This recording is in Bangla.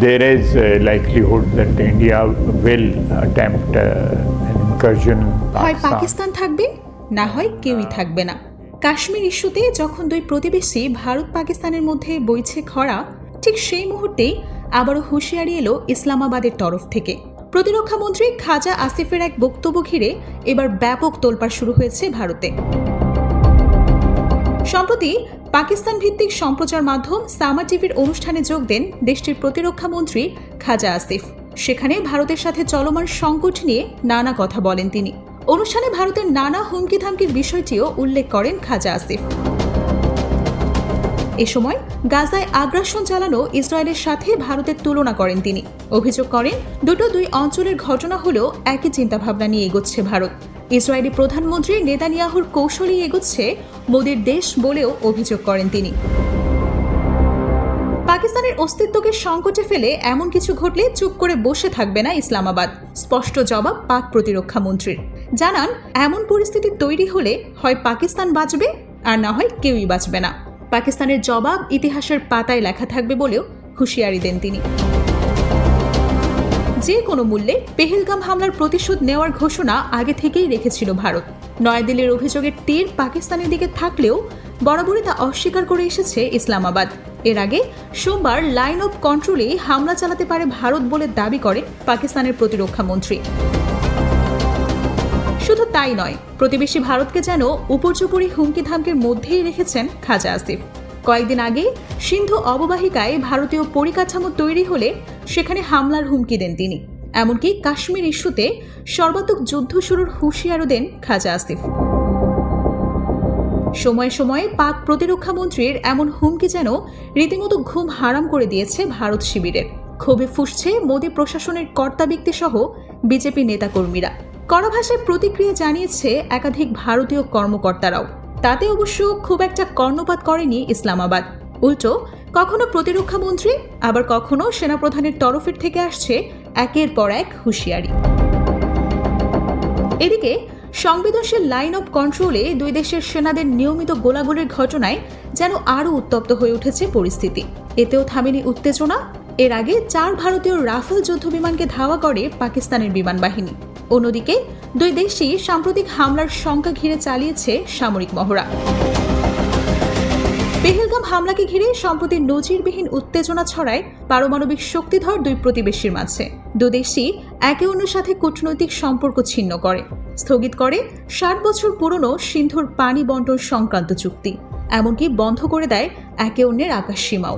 There is a likelihood that India will attempt an incursion in হয় Pakistan. পাকিস্তান থাকবে, না হয় কেউই থাকবে না। কাশ্মীর ইস্যুতে যখন দুই প্রতিবেশী ভারত পাকিস্তানের মধ্যে বইছে খরা, ঠিক সেই মুহূর্তেই আবারও হুঁশিয়ারি এলো ইসলামাবাদের তরফ থেকে। প্রতিরক্ষামন্ত্রী খাজা আসিফের এক বক্তব্য ঘিরে এবার ব্যাপক তোলপাড় শুরু হয়েছে ভারতে। সম্প্রতি পাকিস্তান ভিত্তিক সম্প্রচার মাধ্যম সামা টিভির অনুষ্ঠানে যোগ দেন দেশটির প্রতিরক্ষামন্ত্রী খাজা আসিফ। সেখানে ভারতের সাথে চলমান সংকট নিয়ে নানা কথা বলেন তিনি। অনুষ্ঠানে ভারতের নানা হুমকি ধামকির বিষয়টিও উল্লেখ করেন খাজা আসিফ। এ সময় গাজায় আগ্রাসন চালানো ইসরায়েলের সাথে ভারতের তুলনা করেন তিনি। অভিযোগ করেন দুই অঞ্চলের ঘটনা হলেও একই চিন্তাভাবনা নিয়ে এগোচ্ছে ভারত। ইসরায়েলি প্রধানমন্ত্রী নেতানিয়াহুর কৌশলেই এগোচ্ছে মোদির দেশ বলেও অভিযোগ করেন তিনি। পাকিস্তানের অস্তিত্বকে সংকটে ফেলে এমন কিছু ঘটলে চুপ করে বসে থাকবে না ইসলামাবাদ, স্পষ্ট জবাব পাক প্রতিরক্ষা মন্ত্রীর। জানান, এমন পরিস্থিতি তৈরি হলে হয় পাকিস্তান বাঁচবে আর না হয় কেউই বাঁচবে না। পাকিস্তানের জবাব ইতিহাসের পাতায় লেখা থাকবে বলেও হুঁশিয়ারি দেন তিনি। যে কোনো মূল্যে পেহেলগাম হামলার প্রতিশোধ নেওয়ার ঘোষণা আগে থেকেই রেখেছিল ভারত। নয়াদিল্লির অভিযোগের তীর পাকিস্তানের দিকে থাকলেও বরাবরই তা অস্বীকার করে এসেছে ইসলামাবাদ। এর আগে সোমবার লাইন অফ কন্ট্রোলে হামলা চালাতে পারে ভারত বলে দাবি করে পাকিস্তানের প্রতিরক্ষা মন্ত্রী। শুধু তাই নয়, প্রতিবেশী ভারতকে যেন উপর্যুপরি হুমকি ধামকির মধ্যেই রেখেছেন খাজা আসিফ। কয়েকদিন আগে সিন্ধু অববাহিকায় ভারতীয় পরিকাঠামো তৈরি হলে সেখানে হামলার হুমকি দেন তিনি। এমনকি কাশ্মীর ইস্যুতে সর্বাত্মক যুদ্ধ শুরুর হুঁশিয়ারও দেন খাজা আসিফ। সময়ে সময়ে পাক প্রতিরক্ষা মন্ত্রীর এমন হুমকি যেন রীতিমতো ঘুম হারাম করে দিয়েছে ভারত শিবিরের। ক্ষোভে ফুঁসছে মোদী প্রশাসনের কর্তা ব্যক্তি সহ বিজেপি নেতাকর্মীরা। কড়া ভাষায় প্রতিক্রিয়া জানিয়েছে একাধিক ভারতীয় কর্মকর্তারাও। তাতে অবশ্য খুব একটা কর্ণপাত করেনি ইসলামাবাদ। উল্টো কখনো প্রতিরক্ষা মন্ত্রী, আবার কখনো সেনাপ্রধানের তরফের থেকে আসছে একের পর এক হুঁশিয়ারি। এদিকে সংবেদনশীল লাইন অফ কন্ট্রোলে দুই দেশের সেনাদের নিয়মিত গোলাগুলির ঘটনায় যেন আরও উত্তপ্ত হয়ে উঠেছে পরিস্থিতি। এতেও থামেনি উত্তেজনা। এর আগে 4 ভারতীয় রাফেল যুদ্ধবিমানকে ধাওয়া করে পাকিস্তানের বিমান বাহিনী। অন্যদিকে দুই দেশই সাম্প্রতিক হামলার শঙ্কা ঘিরে চালিয়েছে সামরিক মহড়া। পেহেলগাম হামলাকে ঘিরে সম্প্রতি নজিরবিহীন উত্তেজনা ছড়ায় পারমাণবিক শক্তিধর দুই প্রতিবেশীর মাঝে। দুদেশই একে অন্যের সাথে কূটনৈতিক সম্পর্ক ছিন্ন করে, স্থগিত করে 60 বছর পুরনো সিন্ধুর পানি বন্টন সংক্রান্ত চুক্তি, এমনকি বন্ধ করে দেয় একে অন্যের আকাশ সীমাও।